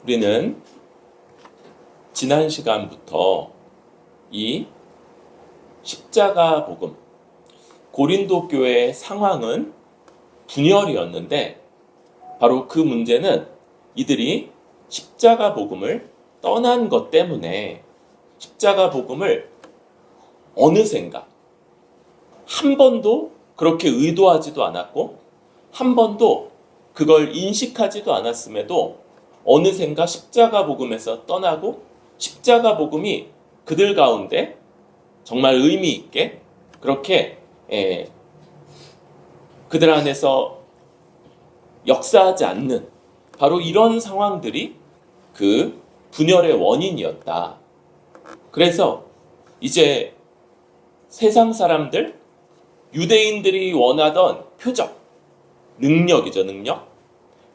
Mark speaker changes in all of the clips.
Speaker 1: 우리는 지난 시간부터 이 십자가 복음, 고린도 교회의 상황은 분열이었는데 바로 그 문제는 이들이 십자가 복음을 떠난 것 때문에 십자가 복음을 어느샌가 한 번도 그렇게 의도하지도 않았고 한 번도 그걸 인식하지도 않았음에도 어느샌가 십자가 복음에서 떠나고 십자가 복음이 그들 가운데 정말 의미 있게 그렇게 그들 안에서 역사하지 않는 바로 이런 상황들이 그 분열의 원인이었다. 그래서 이제 세상 사람들, 유대인들이 원하던 표적, 능력이죠, 능력.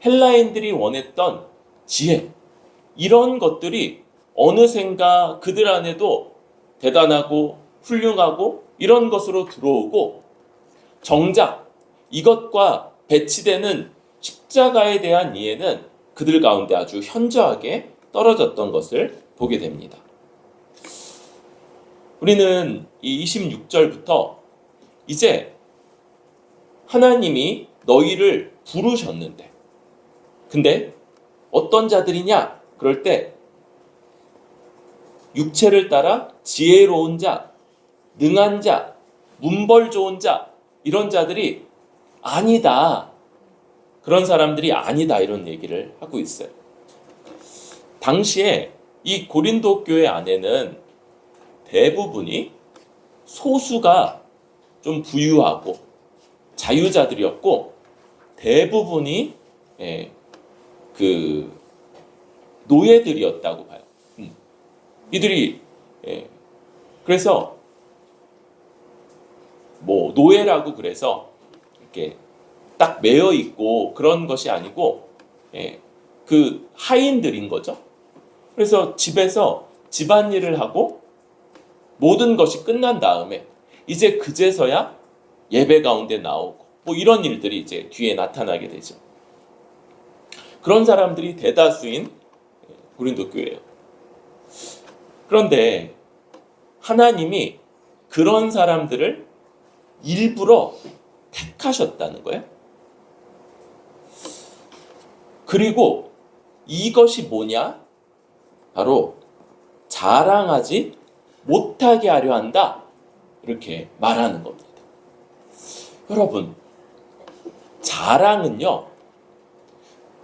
Speaker 1: 헬라인들이 원했던 지혜, 이런 것들이 어느샌가 그들 안에도 대단하고 훌륭하고 이런 것으로 들어오고 정작 이것과 배치되는 십자가에 대한 이해는 그들 가운데 아주 현저하게 떨어졌던 것을 보게 됩니다. 우리는 이 26절부터 이제 하나님이 너희를 부르셨는데 근데 어떤 자들이냐? 그럴 때 육체를 따라 지혜로운 자, 능한 자, 문벌 좋은 자 이런 자들이 아니다. 그런 사람들이 아니다 이런 얘기를 하고 있어요. 당시에 이 고린도 교회 안에는 대부분이 소수가 좀 부유하고 자유자들이었고 대부분이 그 노예들이었다고 봐요. 이들이 그래서 뭐 노예라고 그래서 이렇게 딱 매여 있고 그런 것이 아니고 그 하인들인 거죠. 그래서 집에서 집안일을 하고 모든 것이 끝난 다음에 이제 그제서야 예배 가운데 나오고 뭐 이런 일들이 이제 뒤에 나타나게 되죠. 그런 사람들이 대다수인 고린도 교회예요. 그런데 하나님이 그런 사람들을 일부러 택하셨다는 거예요. 그리고 이것이 뭐냐? 바로 자랑하지 못하게 하려 한다. 이렇게 말하는 겁니다. 여러분, 자랑은요,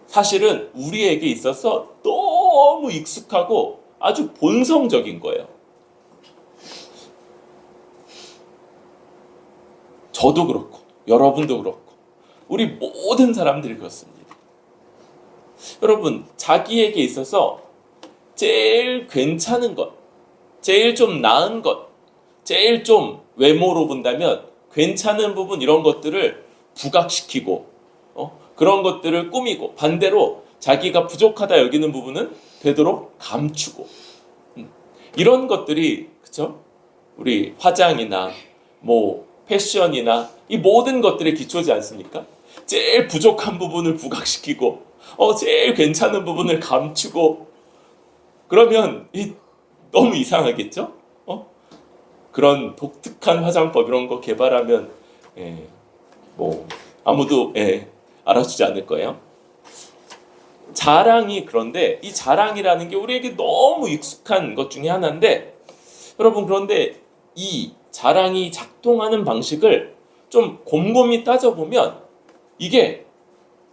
Speaker 1: 사실은 우리에게 있어서 너무 익숙하고 아주 본성적인 거예요. 저도 그렇고 여러분도 그렇고 우리 모든 사람들이 그렇습니다. 여러분, 자기에게 있어서 제일 괜찮은 것, 제일 좀 나은 것, 제일 좀 외모로 본다면 괜찮은 부분 이런 것들을 부각시키고 그런 것들을 꾸미고 반대로 자기가 부족하다 여기는 부분은 되도록 감추고 이런 것들이 그렇죠? 우리 화장이나 뭐 패션이나 이 모든 것들의 기초지 않습니까? 제일 부족한 부분을 부각시키고 제일 괜찮은 부분을 감추고 그러면 너무 이상하겠죠? 그런 독특한 화장법 이런 거 개발하면 뭐 아무도 알아주지 않을 거예요. 자랑이 그런데 이 자랑이라는 게 우리에게 너무 익숙한 것 중에 하나인데 여러분 그런데 이 자랑이 작동하는 방식을 좀 곰곰이 따져보면 이게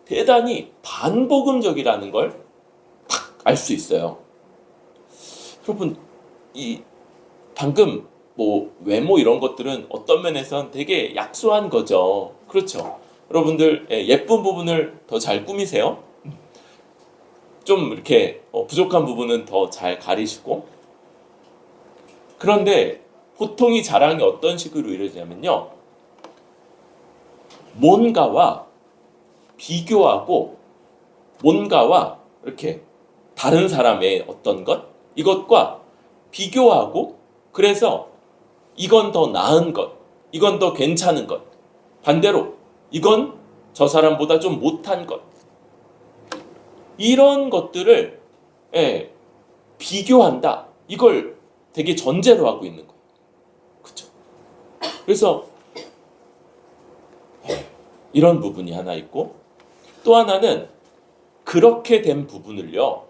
Speaker 1: 대단히 반복음적이라는 걸 딱 알 수 있어요. 여러분 이 방금 뭐 외모 이런 것들은 어떤 면에선 되게 약소한 거죠. 그렇죠. 여러분들 예쁜 부분을 더 잘 꾸미세요. 좀 이렇게 부족한 부분은 더 잘 가리시고 그런데 보통 이 자랑이 어떤 식으로 이루어지냐면요. 뭔가와 비교하고 뭔가와 이렇게 다른 사람의 어떤 것 이것과 비교하고 그래서 이건 더 나은 것 이건 더 괜찮은 것 반대로 이건 저 사람보다 좀 못한 것 이런 것들을 예, 비교한다. 이걸 되게 전제로 하고 있는 거예요. 그렇죠? 그래서 이런 부분이 하나 있고, 또 하나는 그렇게 된 부분을요,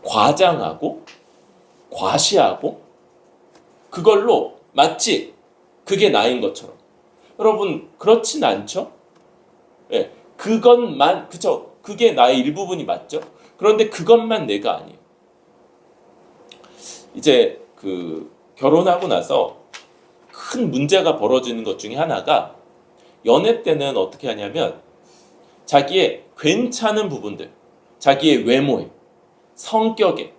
Speaker 1: 과장하고 과시하고 그걸로 마치 그게 나인 것처럼. 여러분 그렇진 않죠? 예, 그것만, 그쵸? 그게 나의 일부분이 맞죠? 그런데 그것만 내가 아니에요. 이제 그 결혼하고 나서 큰 문제가 벌어지는 것 중에 하나가, 연애 때는 어떻게 하냐면 자기의 괜찮은 부분들, 자기의 외모에, 성격에,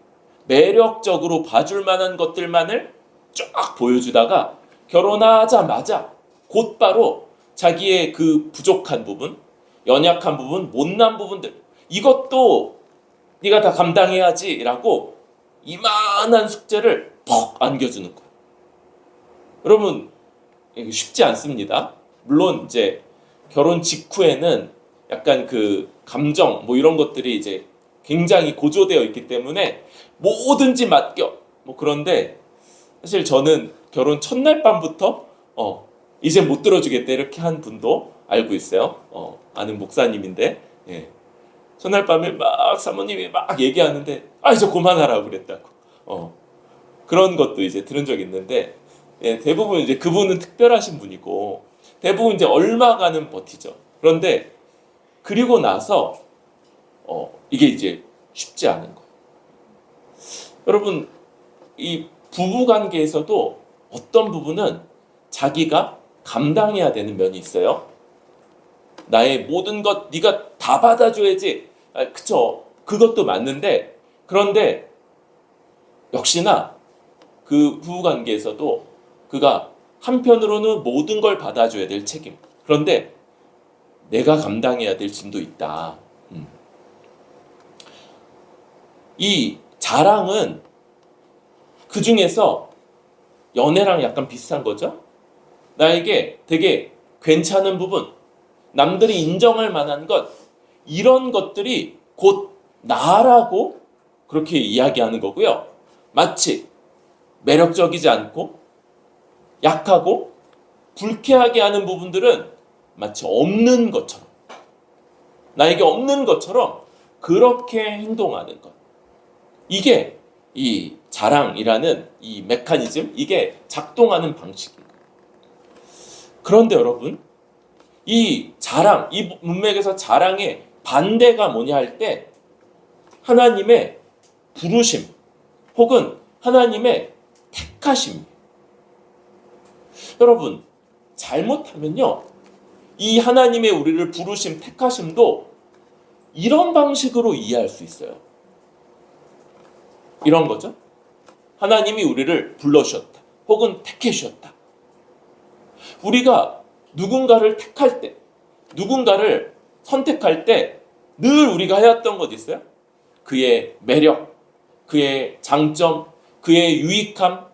Speaker 1: 매력적으로 봐줄 만한 것들만을 쫙 보여주다가 결혼하자마자 곧바로 자기의 그 부족한 부분, 연약한 부분, 못난 부분들, 이것도 네가 다 감당해야지 라고 이만한 숙제를 퍽 안겨주는 거예요. 여러분 이게 쉽지 않습니다. 물론 이제 결혼 직후에는 약간 그 감정 뭐 이런 것들이 이제 굉장히 고조되어 있기 때문에 뭐든지 맡겨 뭐, 그런데 사실 저는 결혼 첫날 밤부터 이제 못 들어주겠다 이렇게 한 분도 알고 있어요. 아는 목사님인데, 예. 첫날 밤에 막 사모님이 막 얘기하는데 이제 그만하라고 그랬다고. 그런 것도 이제 들은 적이 있는데, 예, 대부분 이제 그분은 특별하신 분이고 대부분 이제 얼마간은 버티죠. 그런데 그리고 나서 이게 이제 쉽지 않은 거예요. 여러분 이 부부 관계에서도 어떤 부분은 자기가 감당해야 되는 면이 있어요. 나의 모든 것 네가 다 받아줘야지. 그쵸? 그것도 맞는데, 그런데 역시나 그 부부 관계에서도 그가 한편으로는 모든 걸 받아줘야 될 책임, 그런데 내가 감당해야 될 짐도 있다. 이 자랑은 그 중에서 연애랑 약간 비슷한 거죠. 나에게 되게 괜찮은 부분, 남들이 인정할 만한 것, 이런 것들이 곧 나라고 그렇게 이야기하는 거고요. 마치 매력적이지 않고 약하고 불쾌하게 하는 부분들은 마치 없는 것처럼, 나에게 없는 것처럼 그렇게 행동하는 것. 이게 이 자랑이라는 이 메커니즘, 이게 작동하는 방식입니다. 그런데 여러분, 이 자랑, 이 문맥에서 자랑의 반대가 뭐냐 할 때 하나님의 부르심 혹은 하나님의 택하심이에요. 여러분 잘못하면요, 이 하나님의 우리를 부르심, 택하심도 이런 방식으로 이해할 수 있어요. 이런 거죠. 하나님이 우리를 불러주셨다 혹은 택해 주셨다. 우리가 누군가를 택할 때, 누군가를 선택할 때 늘 우리가 해왔던 것 있어요? 그의 매력, 그의 장점, 그의 유익함,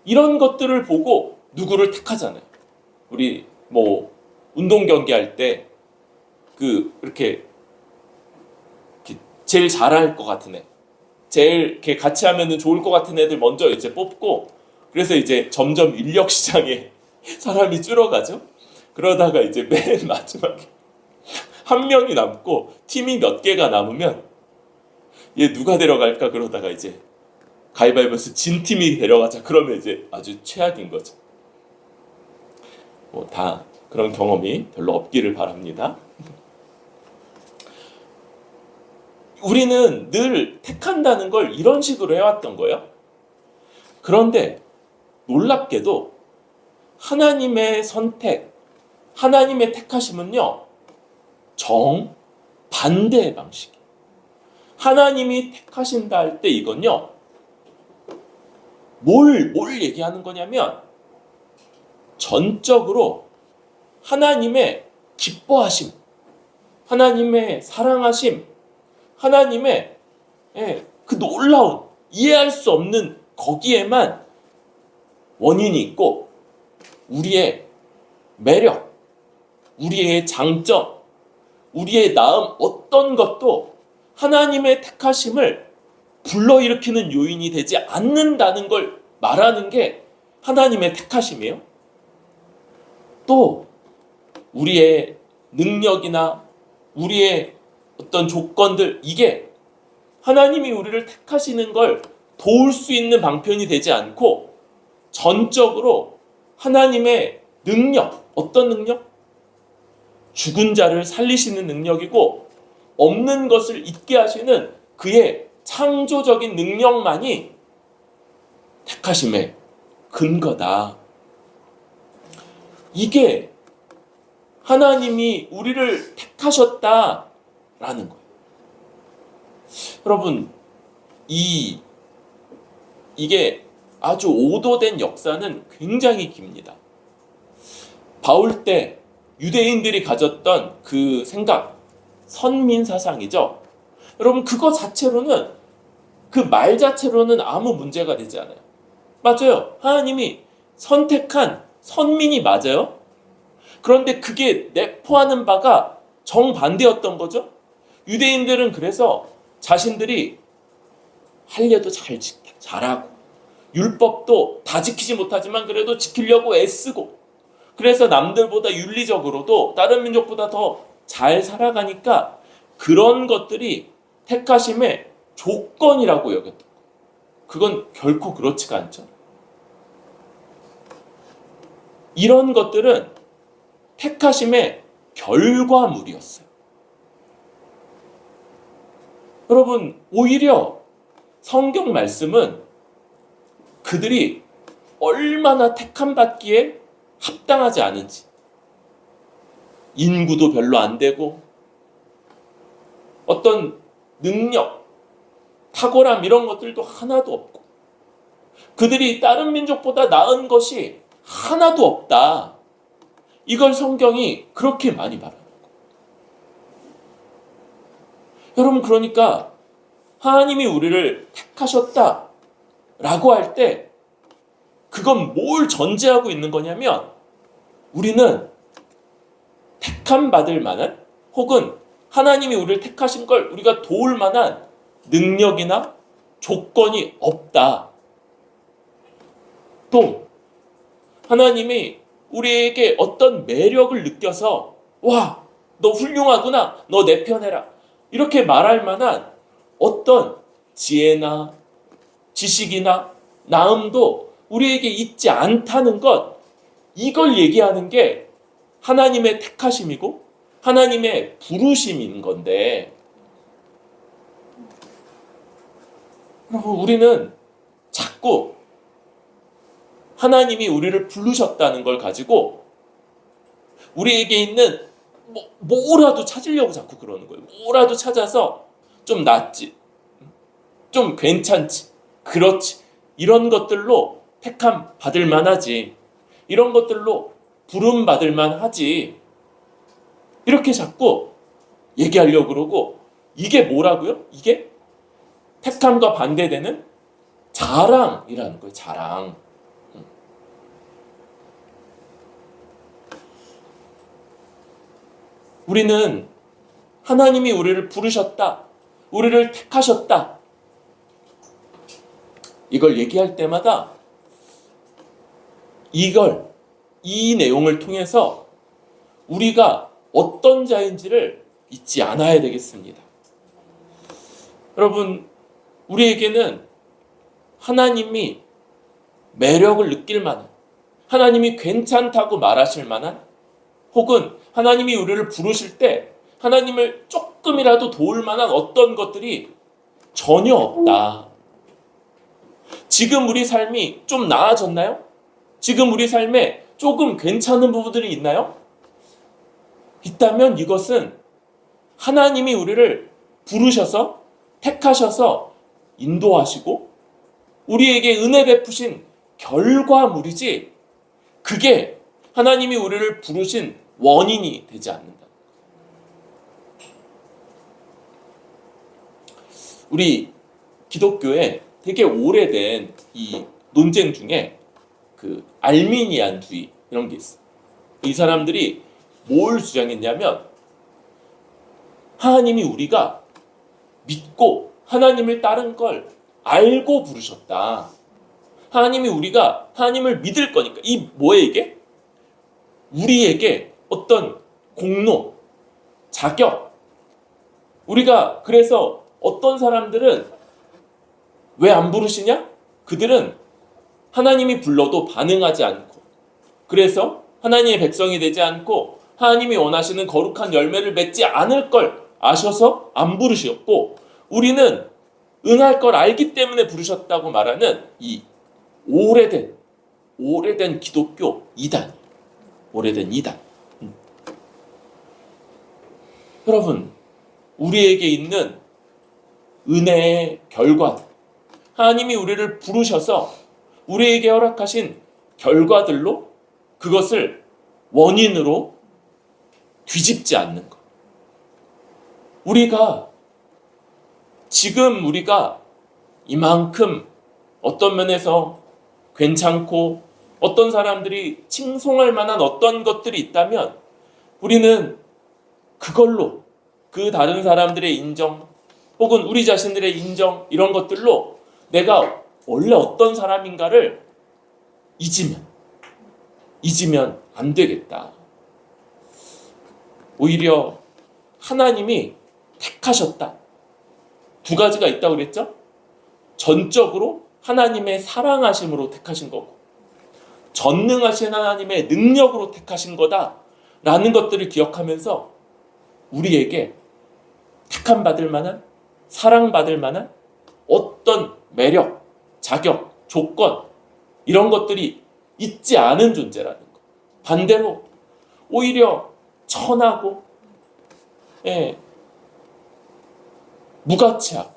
Speaker 1: 이런 것들을 보고 누구를 택하잖아요. 우리 뭐 운동 경기 할 때 이렇게 제일 잘할 것 같은 애, 제일 이렇게 같이 하면은 좋을 것 같은 애들 먼저 이제 뽑고, 그래서 이제 점점 인력 시장에 사람이 줄어가죠. 그러다가 이제 맨 마지막에 한 명이 남고 팀이 몇 개가 남으면 얘 누가 데려갈까 그러다가 이제 가위바위보에서 진 팀이 데려가자 그러면 이제 아주 최악인 거죠. 뭐 다 그런 경험이 별로 없기를 바랍니다. 우리는 늘 택한다는 걸 이런 식으로 해왔던 거예요. 그런데 놀랍게도 하나님의 선택, 하나님의 택하심은요, 정반대의 방식이에요. 하나님이 택하신다 할 때 이건요, 뭘 얘기하는 거냐면 전적으로 하나님의 기뻐하심, 하나님의 사랑하심, 하나님의 그 놀라운, 이해할 수 없는 거기에만 원인이 있고, 우리의 매력, 우리의 장점, 우리의 나음, 어떤 것도 하나님의 택하심을 불러일으키는 요인이 되지 않는다는 걸 말하는 게 하나님의 택하심이에요. 또 우리의 능력이나 우리의 어떤 조건들, 이게 하나님이 우리를 택하시는 걸 도울 수 있는 방편이 되지 않고 전적으로 하나님의 능력, 어떤 능력? 죽은 자를 살리시는 능력이고 없는 것을 있게 하시는 그의 창조적인 능력만이 택하심의 근거다. 이게 하나님이 우리를 택하셨다라는 거예요. 여러분, 이게 아주 오도된 역사는 굉장히 깁니다. 바울 때 유대인들이 가졌던 그 생각, 선민 사상이죠. 여러분, 그거 자체로는, 그 말 자체로는 아무 문제가 되지 않아요. 맞아요. 하나님이 선택한 선민이 맞아요. 그런데 그게 내포하는 바가 정반대였던 거죠. 유대인들은 그래서 자신들이 할례도 잘하고 율법도 다 지키지 못하지만 그래도 지키려고 애쓰고, 그래서 남들보다 윤리적으로도 다른 민족보다 더 잘 살아가니까 그런 것들이 택하심의 조건이라고 여겼던 거예요. 그건 결코 그렇지가 않죠. 이런 것들은 택하심의 결과물이었어요. 여러분, 오히려 성경 말씀은 그들이 얼마나 택함 받기에 합당하지 않은지, 인구도 별로 안 되고 어떤 능력, 탁월함 이런 것들도 하나도 없고 그들이 다른 민족보다 나은 것이 하나도 없다. 이걸 성경이 그렇게 많이 말하는 거예요. 여러분, 그러니까 하나님이 우리를 택하셨다라고 할 때 그건 뭘 전제하고 있는 거냐면, 우리는 택함 받을 만한, 혹은 하나님이 우리를 택하신 걸 우리가 도울 만한 능력이나 조건이 없다. 또 하나님이 우리에게 어떤 매력을 느껴서 와, 너 훌륭하구나, 너 내 편해라, 이렇게 말할 만한 어떤 지혜나 지식이나 나음도 우리에게 있지 않다는 것, 이걸 얘기하는 게 하나님의 택하심이고 하나님의 부르심인 건데, 우리는 자꾸 하나님이 우리를 부르셨다는 걸 가지고 우리에게 있는 뭐라도 찾으려고 자꾸 그러는 거예요. 뭐라도 찾아서 좀 낫지, 좀 괜찮지, 그렇지, 이런 것들로 택함 받을 만하지, 이런 것들로 부름 받을 만하지, 이렇게 자꾸 얘기하려고 그러고, 이게 뭐라고요? 이게 택함과 반대되는 자랑이라는 거예요. 자랑. 우리는 하나님이 우리를 부르셨다, 우리를 택하셨다, 이걸 얘기할 때마다 이 내용을 통해서 우리가 어떤 자인지를 잊지 않아야 되겠습니다. 여러분, 우리에게는 하나님이 매력을 느낄 만한, 하나님이 괜찮다고 말하실 만한, 혹은 하나님이 우리를 부르실 때 하나님을 조금이라도 도울 만한 어떤 것들이 전혀 없다. 지금 우리 삶이 좀 나아졌나요? 지금 우리 삶에 조금 괜찮은 부분들이 있나요? 있다면 이것은 하나님이 우리를 부르셔서 택하셔서 인도하시고 우리에게 은혜 베푸신 결과물이지, 그게 하나님이 우리를 부르신 원인이 되지 않는다. 우리 기독교에 되게 오래된 이 논쟁 중에 그 알미니안주의 이런 게 있어. 이 사람들이 뭘 주장했냐면, 하나님이 우리가 믿고 하나님을 따른 걸 알고 부르셨다. 하나님이 우리가 하나님을 믿을 거니까. 이 뭐예요 이게? 우리에게 어떤 공로, 자격. 우리가 그래서 어떤 사람들은 왜 안 부르시냐? 그들은 하나님이 불러도 반응하지 않고, 그래서 하나님의 백성이 되지 않고 하나님이 원하시는 거룩한 열매를 맺지 않을 걸 아셔서 안 부르셨고, 우리는 응할 걸 알기 때문에 부르셨다고 말하는 이 오래된 기독교 이단, 오래된 이단. 여러분, 우리에게 있는 은혜의 결과, 하나님이 우리를 부르셔서 우리에게 허락하신 결과들로 그것을 원인으로 뒤집지 않는 것. 지금 우리가 이만큼 어떤 면에서 괜찮고 어떤 사람들이 칭송할 만한 어떤 것들이 있다면, 우리는 그걸로 그 다른 사람들의 인정 혹은 우리 자신들의 인정, 이런 것들로 내가 원래 어떤 사람인가를 잊으면 안 되겠다. 오히려 하나님이 택하셨다. 두 가지가 있다고 그랬죠? 전적으로 하나님의 사랑하심으로 택하신 거고, 전능하신 하나님의 능력으로 택하신 거다라는 것들을 기억하면서 우리에게 택함받을 만한, 사랑받을 만한 어떤 매력, 자격, 조건, 이런 것들이 있지 않은 존재라는 것. 반대로 오히려 천하고 무가치하고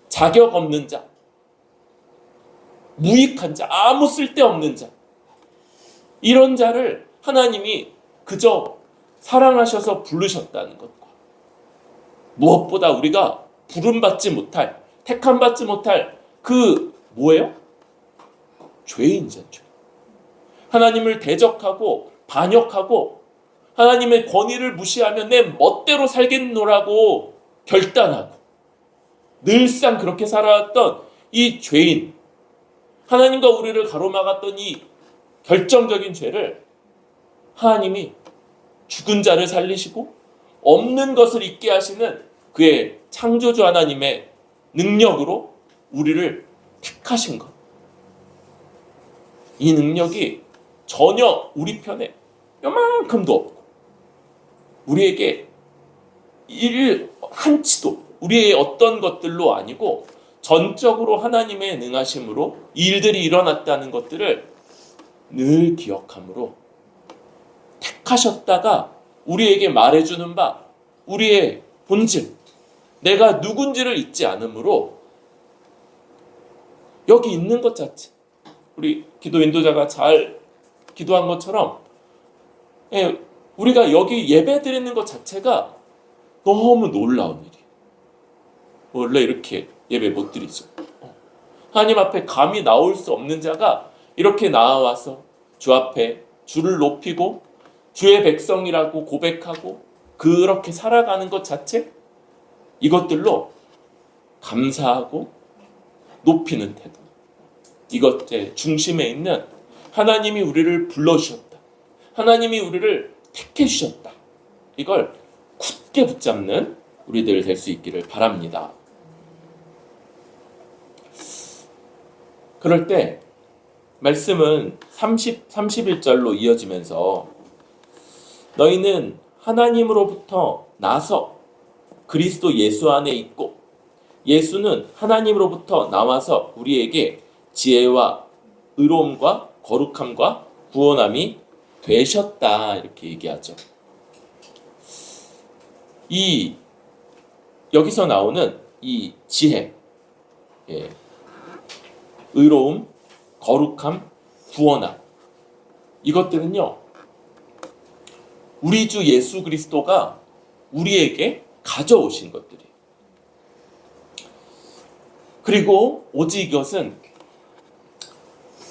Speaker 1: 자격 없는 자, 무익한 자, 아무 쓸데없는 자, 이런 자를 하나님이 그저 사랑하셔서 부르셨다는 것과, 무엇보다 우리가 부름받지 못할, 택함받지 못할 그 뭐예요? 죄인이죠. 죄. 하나님을 대적하고 반역하고 하나님의 권위를 무시하며 내 멋대로 살겠노라고 결단하고 늘상 그렇게 살아왔던 이 죄인, 하나님과 우리를 가로막았던 이 결정적인 죄를 하나님이 죽은 자를 살리시고 없는 것을 있게 하시는 그의 창조주 하나님의 능력으로 우리를 택하신 것. 이 능력이 전혀 우리 편에 요만큼도 없고, 우리에게 한치도 우리의 어떤 것들로 아니고 전적으로 하나님의 능하심으로 일들이 일어났다는 것들을 늘 기억함으로, 택하셨다가 우리에게 말해주는 바, 우리의 본질, 내가 누군지를 잊지 않으므로 여기 있는 것 자체, 우리 기도 인도자가 잘 기도한 것처럼 우리가 여기 예배 드리는 것 자체가 너무 놀라운 일이에요. 원래 이렇게 예배 못 드리죠. 하나님 앞에 감히 나올 수 없는 자가 이렇게 나와서 주 앞에 주를 높이고 주의 백성이라고 고백하고 그렇게 살아가는 것 자체, 이것들로 감사하고 높이는 태도, 이것의 중심에 있는 하나님이 우리를 불러주셨다, 하나님이 우리를 택해 주셨다, 이걸 굳게 붙잡는 우리들 될 수 있기를 바랍니다. 그럴 때 말씀은 31절로 이어지면서 너희는 하나님으로부터 나서 그리스도 예수 안에 있고 예수는 하나님으로부터 나와서 우리에게 지혜와 의로움과 거룩함과 구원함이 되셨다, 이렇게 얘기하죠. 여기서 나오는 이 지혜, 의로움, 거룩함, 구원함, 이것들은요, 우리 주 예수 그리스도가 우리에게 가져오신 것들이에요. 그리고 오직 이것은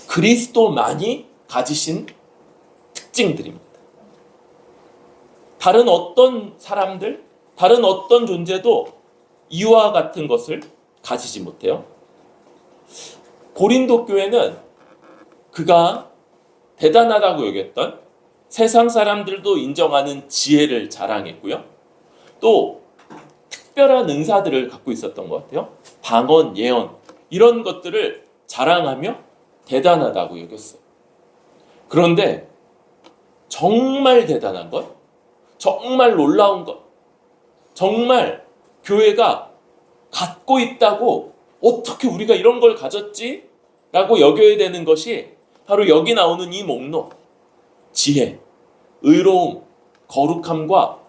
Speaker 1: 그리스도만이 가지신 특징들입니다. 다른 어떤 사람들, 다른 어떤 존재도 이와 같은 것을 가지지 못해요. 고린도 교회는 그가 대단하다고 여겼던 세상 사람들도 인정하는 지혜를 자랑했고요. 또 특별한 은사들을 갖고 있었던 것 같아요. 방언, 예언 이런 것들을 자랑하며 대단하다고 여겼어요. 그런데 정말 대단한 것, 정말 놀라운 것, 정말 교회가 갖고 있다고 어떻게 우리가 이런 걸 가졌지? 라고 여겨야 되는 것이 바로 여기 나오는 이 목록, 지혜, 의로움, 거룩함과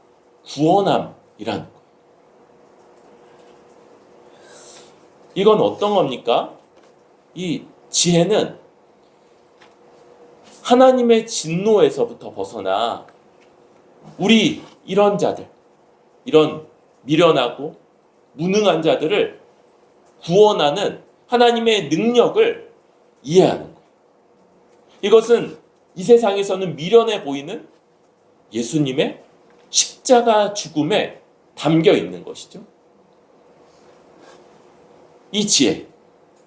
Speaker 1: 구원함이라는 거예요. 이건 어떤 겁니까? 이 지혜는 하나님의 진노에서부터 벗어나 우리 이런 자들, 이런 미련하고 무능한 자들을 구원하는 하나님의 능력을 이해하는 거예요. 이것은 이 세상에서는 미련해 보이는 예수님의 십자가 죽음에 담겨 있는 것이죠. 이 지혜,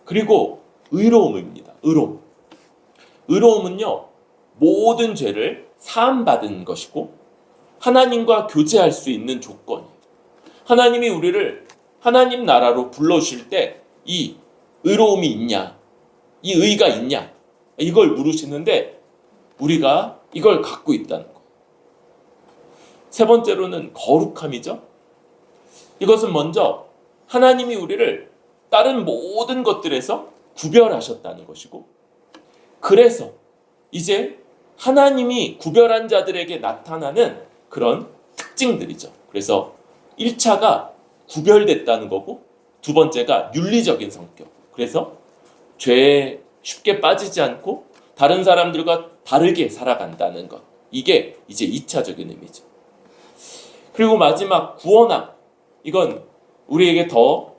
Speaker 1: 그리고 의로움입니다. 의로움은요, 모든 죄를 사함받은 것이고 하나님과 교제할 수 있는 조건이에요. 하나님이 우리를 하나님 나라로 불러주실 때 이 의로움이 있냐, 이 의가 있냐, 이걸 물으시는데 우리가 이걸 갖고 있다는 거예요. 세 번째로는 거룩함이죠. 이것은 먼저 하나님이 우리를 다른 모든 것들에서 구별하셨다는 것이고, 그래서 이제 하나님이 구별한 자들에게 나타나는 그런 특징들이죠. 그래서 1차가 구별됐다는 거고, 두 번째가 윤리적인 성격. 그래서 죄에 쉽게 빠지지 않고 다른 사람들과 다르게 살아간다는 것. 이게 이제 2차적인 의미죠. 그리고 마지막 구원함. 이건 우리에게 더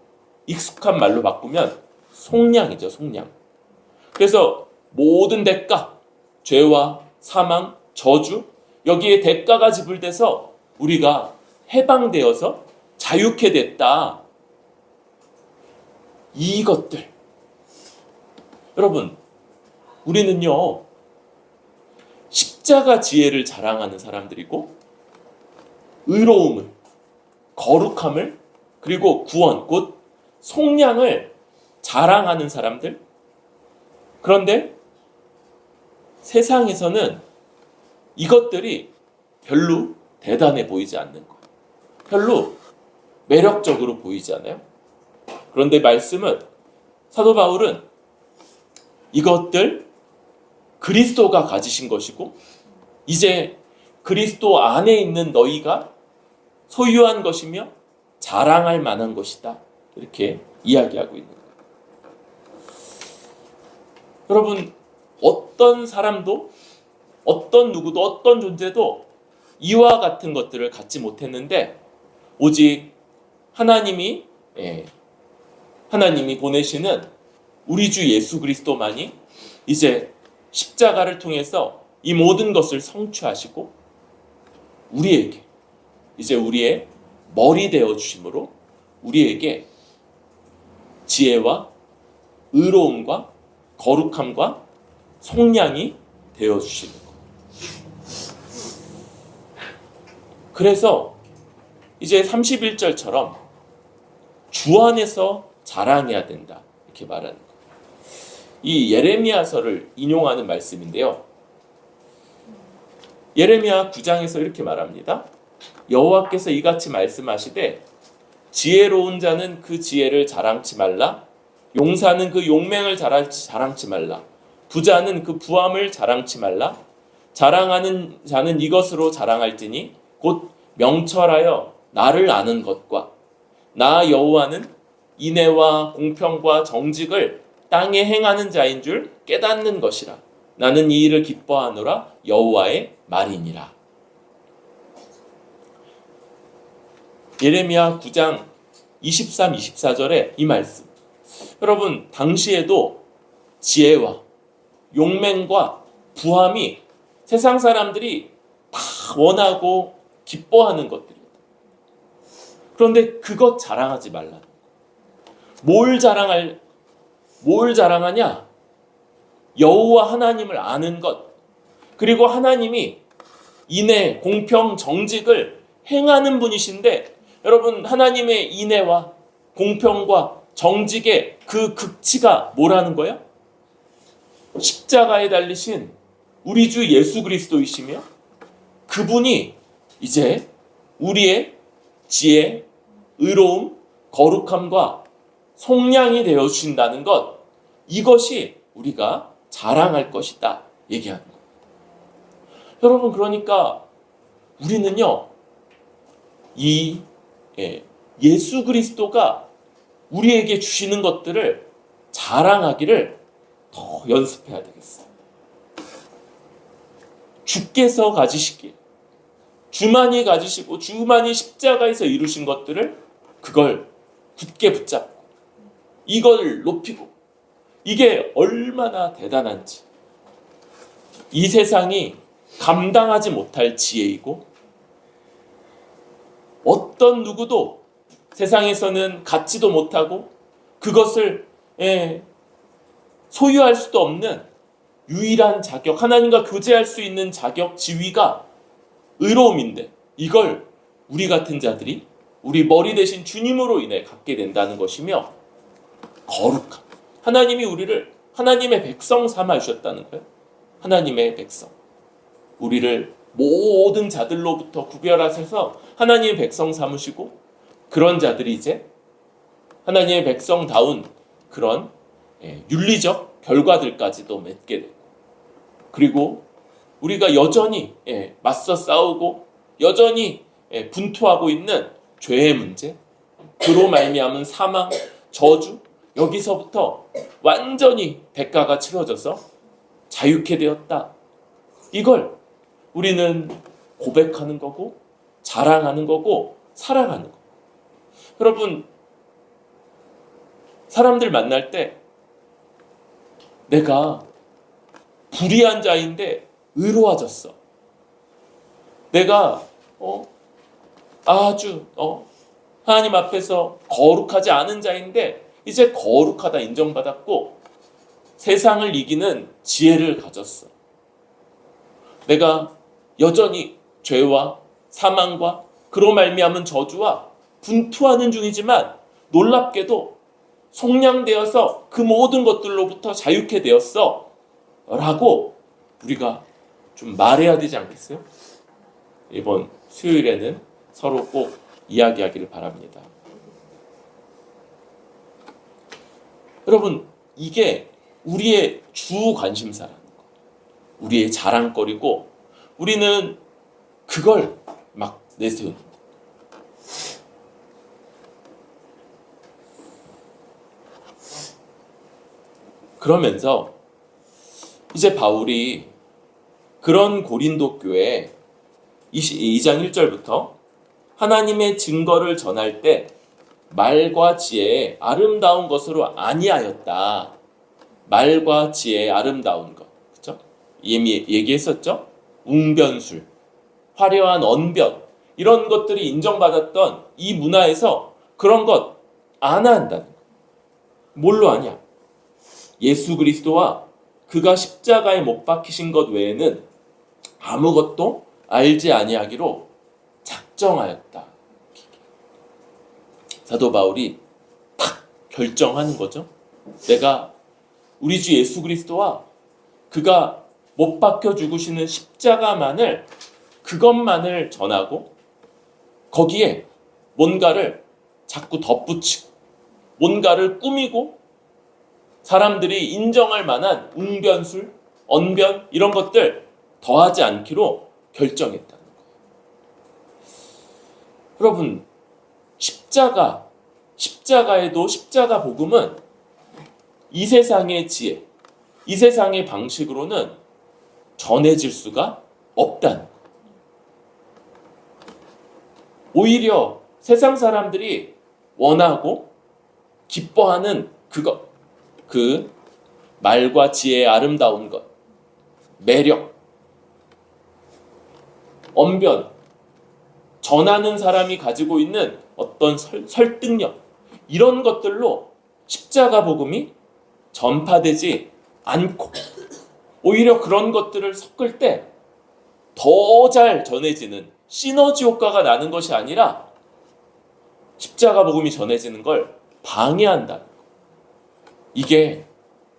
Speaker 1: 익숙한 말로 바꾸면 속량이죠, 속량. 그래서 모든 대가, 죄와 사망, 저주, 여기에 대가가 지불돼서 우리가 해방되어서 자유케 됐다. 이것들. 여러분, 우리는요, 십자가 지혜를 자랑하는 사람들이고, 의로움을, 거룩함을, 그리고 구원, 곧 속량을 자랑하는 사람들. 그런데 세상에서는 이것들이 별로 대단해 보이지 않는 것, 별로 매력적으로 보이지 않아요. 그런데 말씀은, 사도 바울은 이것들 그리스도가 가지신 것이고 이제 그리스도 안에 있는 너희가 소유한 것이며 자랑할 만한 것이다, 이렇게 이야기하고 있는 거예요. 여러분, 어떤 사람도, 어떤 누구도, 어떤 존재도 이와 같은 것들을 갖지 못했는데 오직 하나님이 보내시는 우리 주 예수 그리스도만이 이제 십자가를 통해서 이 모든 것을 성취하시고 우리에게, 이제 우리의 머리 되어 주심으로 우리에게 지혜와 의로움과 거룩함과 속량이 되어 주시는 것. 그래서 이제 31절처럼 주 안에서 자랑해야 된다, 이렇게 말하는 거예요. 이 예레미야서를 인용하는 말씀인데요. 예레미야 9장에서 이렇게 말합니다. 여호와께서 이같이 말씀하시되 지혜로운 자는 그 지혜를 자랑치 말라, 용사는 그 용맹을 자랑치 말라, 부자는 그 부함을 자랑치 말라. 자랑하는 자는 이것으로 자랑할지니 곧 명철하여 나를 아는 것과 나 여호와는 인애와 공평과 정직을 땅에 행하는 자인 줄 깨닫는 것이라. 나는 이 일을 기뻐하노라. 여호와의 말이니라. 예레미야 9장 23, 24절에 이 말씀. 여러분, 당시에도 지혜와 용맹과 부함이 세상 사람들이 다 원하고 기뻐하는 것들이에요. 그런데 그것 자랑하지 말라. 뭘 자랑하냐? 여호와 하나님을 아는 것, 그리고 하나님이 인애, 공평, 정직을 행하는 분이신데, 여러분, 하나님의 인애와 공평과 정직의 그 극치가 뭐라는 거예요? 십자가에 달리신 우리 주 예수 그리스도이시며, 그분이 이제 우리의 지혜, 의로움, 거룩함과 속량이 되어 주신다는 것, 이것이 우리가 자랑할 것이다 얘기하는 거예요. 여러분, 그러니까 우리는요, 이 예수 그리스도가 우리에게 주시는 것들을 자랑하기를 더 연습해야 되겠어요. 주께서 가지시기에, 주만이 가지시고 주만이 십자가에서 이루신 것들을, 그걸 굳게 붙잡고 이걸 높이고, 이게 얼마나 대단한지, 이 세상이 감당하지 못할 지혜이고, 어떤 누구도 세상에서는 갖지도 못하고 그것을 소유할 수도 없는 유일한 자격, 하나님과 교제할 수 있는 자격, 지위가 의로움인데, 이걸 우리 같은 자들이 우리 머리 대신 주님으로 인해 갖게 된다는 것이며, 거룩함, 하나님이 우리를 하나님의 백성 삼아 주셨다는 거예요. 하나님의 백성, 우리를 모든 자들로부터 구별하셔서 하나님의 백성 삼으시고, 그런 자들이 이제 하나님의 백성다운 그런 윤리적 결과들까지도 맺게 되고, 그리고 우리가 여전히 맞서 싸우고 여전히 분투하고 있는 죄의 문제, 그로 말미암은 사망, 저주, 여기서부터 완전히 대가가 치러져서 자유케 되었다. 이걸 우리는 고백하는 거고, 자랑하는 거고, 살아가는 거. 여러분, 사람들 만날 때 내가 불의한 자인데 의로워졌어, 내가 아주 하나님 앞에서 거룩하지 않은 자인데 이제 거룩하다 인정받았고 세상을 이기는 지혜를 가졌어, 내가 여전히 죄와 사망과 그로 말미암은 저주와 분투하는 중이지만 놀랍게도 속량되어서 그 모든 것들로부터 자유케 되었어 라고 우리가 좀 말해야 되지 않겠어요? 이번 수요일에는 서로 꼭 이야기하기를 바랍니다. 여러분, 이게 우리의 주 관심사라는 거, 우리의 자랑거리고, 우리는 그걸 막 내세우는 거. 그러면서 이제 바울이 그런 고린도 교회 2장 1절부터 하나님의 증거를 전할 때 말과 지혜의 아름다운 것으로 아니하였다. 말과 지혜의 아름다운 것, 그렇죠? 이미 얘기했었죠? 웅변술, 화려한 언변, 이런 것들이 인정받았던 이 문화에서 그런 것 안 한다는 거. 뭘로 하냐? 예수 그리스도와 그가 십자가에 못 박히신 것 외에는 아무것도 알지 아니하기로 작정하였다. 사도 바울이 탁 결정하는 거죠. 내가 우리 주 예수 그리스도와 그가 못 박혀 죽으시는 십자가만을, 그것만을 전하고 거기에 뭔가를 자꾸 덧붙이고 뭔가를 꾸미고 사람들이 인정할 만한 웅변술, 언변, 이런 것들 더하지 않기로 결정했다는 거예요. 여러분, 십자가에도 십자가 복음은 이 세상의 지혜, 이 세상의 방식으로는 전해질 수가 없다는 거예요. 오히려 세상 사람들이 원하고 기뻐하는 그것, 그 말과 지혜의 아름다운 것, 매력, 언변, 전하는 사람이 가지고 있는 어떤 설득력 이런 것들로 십자가 복음이 전파되지 않고 오히려 그런 것들을 섞을 때 더 잘 전해지는 시너지 효과가 나는 것이 아니라 십자가 복음이 전해지는 걸 방해한다. 이게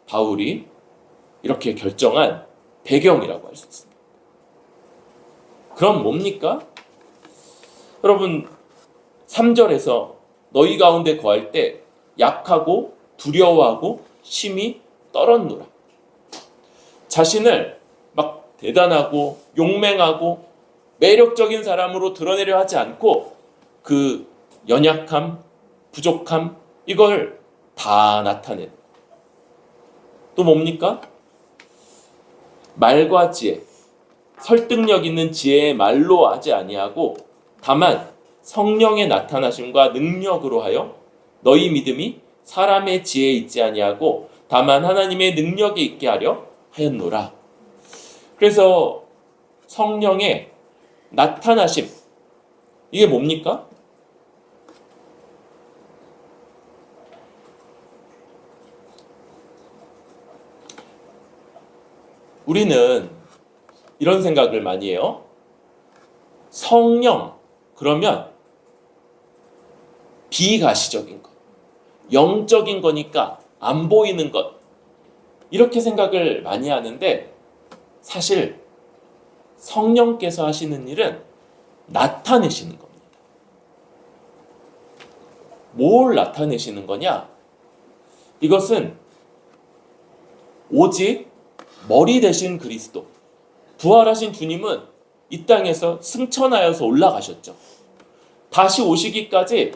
Speaker 1: 바울이 이렇게 결정한 배경이라고 할 수 있습니다. 그럼 뭡니까? 여러분 3절에서 너희 가운데 거할 때 약하고 두려워하고 심히 떨었노라. 자신을 막 대단하고 용맹하고 매력적인 사람으로 드러내려 하지 않고 그 연약함, 부족함 이걸 다 나타낸. 또 뭡니까? 말과 지혜, 설득력 있는 지혜의 말로 하지 아니하고 다만 성령의 나타나심과 능력으로 하여 너희 믿음이 사람의 지혜에 있지 아니하고 다만 하나님의 능력에 있게 하려 하였노라. 그래서 성령의 나타나심 이게 뭡니까? 우리는 이런 생각을 많이 해요. 성령 그러면 비가시적인 것, 영적인 거니까 안 보이는 것 이렇게 생각을 많이 하는데 사실 성령께서 하시는 일은 나타내시는 겁니다. 뭘 나타내시는 거냐? 이것은 오직 머리 대신 그리스도, 부활하신 주님은 이 땅에서 승천하여서 올라가셨죠. 다시 오시기까지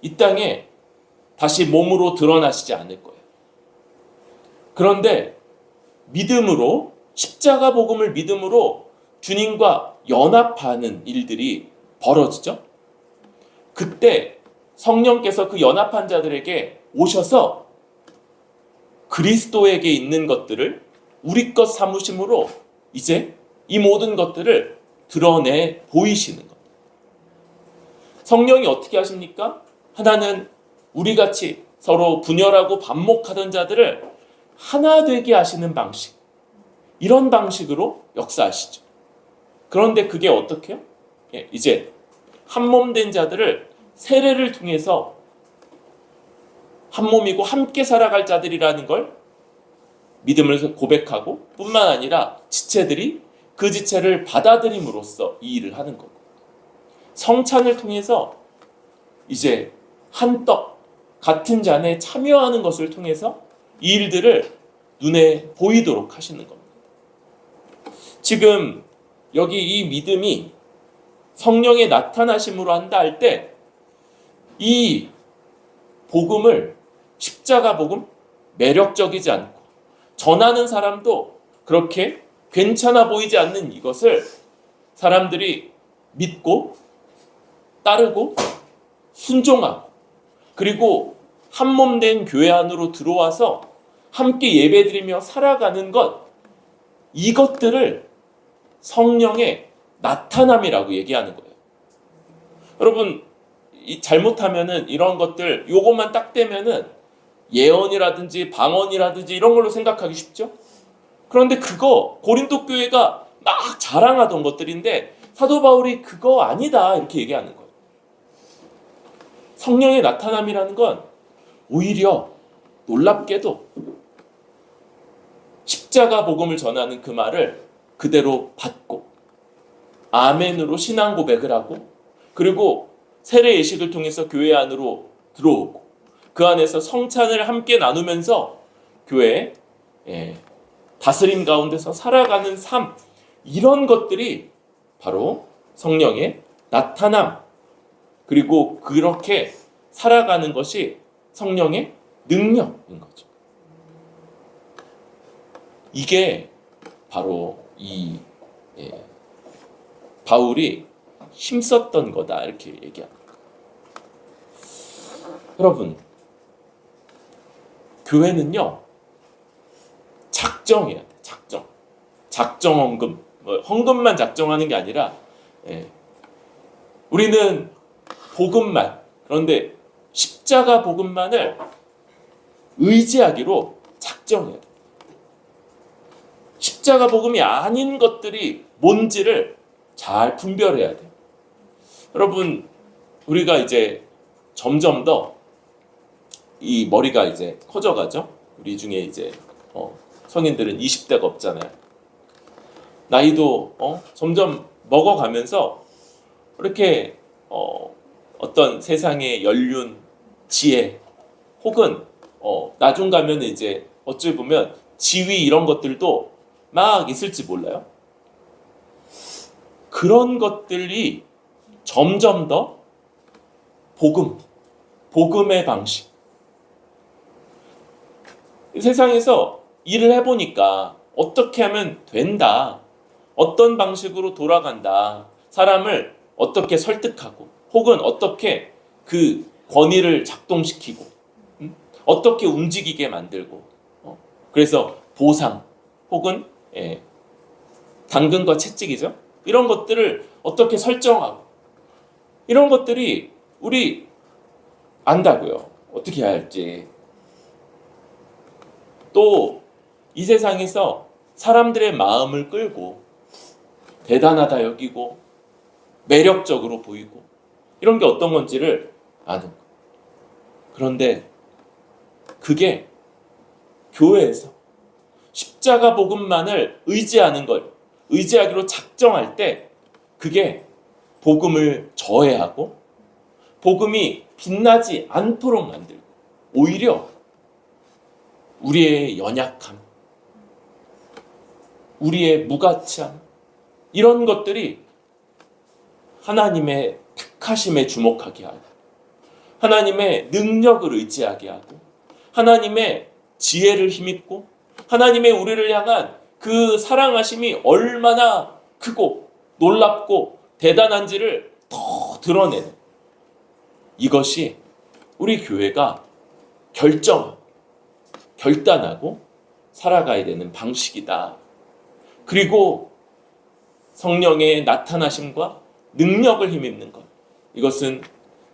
Speaker 1: 이 땅에 다시 몸으로 드러나시지 않을 거예요. 그런데 믿음으로 십자가 복음을 믿음으로 주님과 연합하는 일들이 벌어지죠. 그때 성령께서 그 연합한 자들에게 오셔서 그리스도에게 있는 것들을 우리 것 삼으심으로 이제 이 모든 것들을 드러내 보이시는 겁니다. 성령이 어떻게 하십니까? 하나는 우리같이 서로 분열하고 반목하던 자들을 하나 되게 하시는 방식, 이런 방식으로 역사하시죠. 그런데 그게 어떻게요? 이제 한 몸 된 자들을 세례를 통해서 한 몸이고 함께 살아갈 자들이라는 걸 믿음을 고백하고 뿐만 아니라 지체들이 그 지체를 받아들임으로써 이 일을 하는 거고, 성찬을 통해서 이제 한 떡 같은 잔에 참여하는 것을 통해서 이 일들을 눈에 보이도록 하시는 겁니다. 지금 여기 이 믿음이 성령의 나타나심으로 한다 할 때 이 복음을, 십자가 복음, 매력적이지 않고 전하는 사람도 그렇게 괜찮아 보이지 않는 이것을 사람들이 믿고 따르고 순종하고 그리고 한 몸 된 교회 안으로 들어와서 함께 예배드리며 살아가는 것, 이것들을 성령의 나타남이라고 얘기하는 거예요. 여러분 잘못하면은 이런 것들 요것만 딱 떼면은 예언이라든지 방언이라든지 이런 걸로 생각하기 쉽죠. 그런데 그거 고린도 교회가 막 자랑하던 것들인데 사도 바울이 그거 아니다 이렇게 얘기하는 거예요. 성령의 나타남이라는 건 오히려 놀랍게도 십자가 복음을 전하는 그 말을 그대로 받고 아멘으로 신앙 고백을 하고 그리고 세례 예식을 통해서 교회 안으로 들어오고 그 안에서 성찬을 함께 나누면서 교회의 다스림 가운데서 살아가는 삶, 이런 것들이 바로 성령의 나타남, 그리고 그렇게 살아가는 것이 성령의 능력인 거죠. 이게 바로 이 바울이 힘썼던 거다 이렇게 얘기합니다. 여러분, 교회는요 작정해야 돼. 작정 헌금, 헌금만 작정하는 게 아니라 우리는 복음만, 그런데 십자가 복음만을 의지하기로 작정해야 돼. 십자가 복음이 아닌 것들이 뭔지를 잘 분별해야 돼. 여러분, 우리가 이제 점점 더 이 머리가 이제 커져가죠. 우리 중에 이제 성인들은 20대가 없잖아요. 나이도 점점 먹어가면서 이렇게 어떤 세상의 연륜, 지혜, 혹은 나중 가면 이제 어찌 보면 지위 이런 것들도 막 있을지 몰라요. 그런 것들이 점점 더 복음의 방식. 이 세상에서 일을 해보니까 어떻게 하면 된다. 어떤 방식으로 돌아간다. 사람을 어떻게 설득하고 혹은 어떻게 그 권위를 작동시키고 어떻게 움직이게 만들고 그래서 보상 혹은 당근과 채찍이죠. 이런 것들을 어떻게 설정하고 이런 것들이 우리 안다고요. 어떻게 해야 할지. 또 이 세상에서 사람들의 마음을 끌고 대단하다 여기고 매력적으로 보이고 이런 게 어떤 건지를 아는 거. 그런데 그게 교회에서 십자가 복음만을 의지하는 걸 의지하기로 작정할 때 그게 복음을 저해하고 복음이 빛나지 않도록 만들고 오히려 우리의 연약함, 우리의 무가치함 이런 것들이 하나님의 택하심에 주목하게 하고 하나님의 능력을 의지하게 하고 하나님의 지혜를 힘입고 하나님의 우리를 향한 그 사랑하심이 얼마나 크고 놀랍고 대단한지를 더 드러내는 이것이 우리 교회가 결단하고 살아가야 되는 방식이다. 그리고 성령의 나타나심과 능력을 힘입는 것. 이것은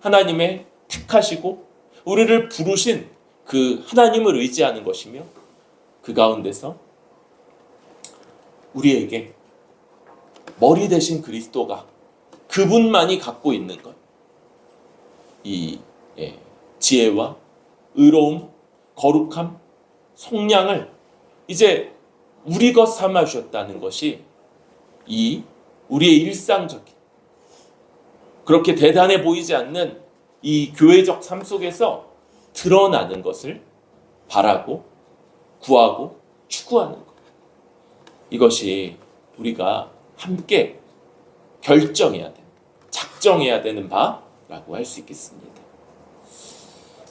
Speaker 1: 하나님의 택하시고 우리를 부르신 그 하나님을 의지하는 것이며 그 가운데서 우리에게 머리 대신 그리스도가 그분만이 갖고 있는 것. 이 지혜와 의로움, 거룩함, 속량을 이제 우리 것 삼아 주셨다는 것이 이 우리의 일상적인 그렇게 대단해 보이지 않는 이 교회적 삶 속에서 드러나는 것을 바라고 구하고 추구하는 것. 이것이 우리가 함께 결정해야 되는, 작정해야 되는 바라고 할 수 있겠습니다.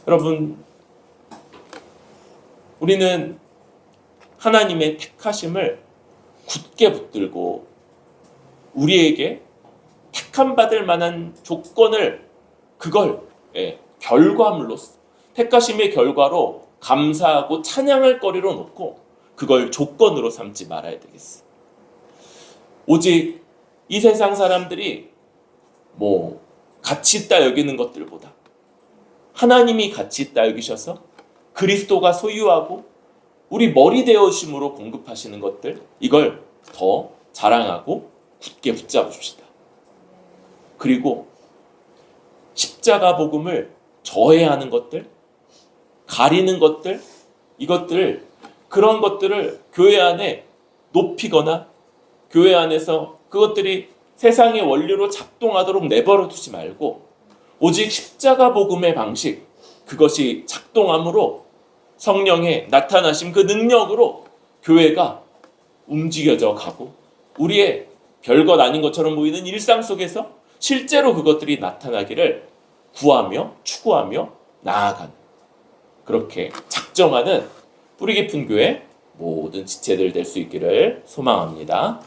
Speaker 1: 여러분, 우리는 하나님의 택하심을 굳게 붙들고 우리에게 택함 받을 만한 조건을 그걸 결과물로서 택하심의 결과로 감사하고 찬양할 거리로 놓고 그걸 조건으로 삼지 말아야 되겠어. 오직 이 세상 사람들이 가치 있다 여기는 것들보다 하나님이 가치 있다 여기셔서 그리스도가 소유하고 우리 머리 되어심으로 공급하시는 것들 이걸 더 자랑하고 굳게 붙잡읍시다. 그리고 십자가 복음을 저해하는 것들, 가리는 것들, 그런 것들을 교회 안에 높이거나 교회 안에서 그것들이 세상의 원리로 작동하도록 내버려 두지 말고 오직 십자가 복음의 방식, 그것이 작동함으로 성령의 나타나심 그 능력으로 교회가 움직여져 가고 우리의 별것 아닌 것처럼 보이는 일상 속에서 실제로 그것들이 나타나기를 구하며 추구하며 나아가는 그렇게 작정하는 뿌리 깊은 교회 모든 지체들 될 수 있기를 소망합니다.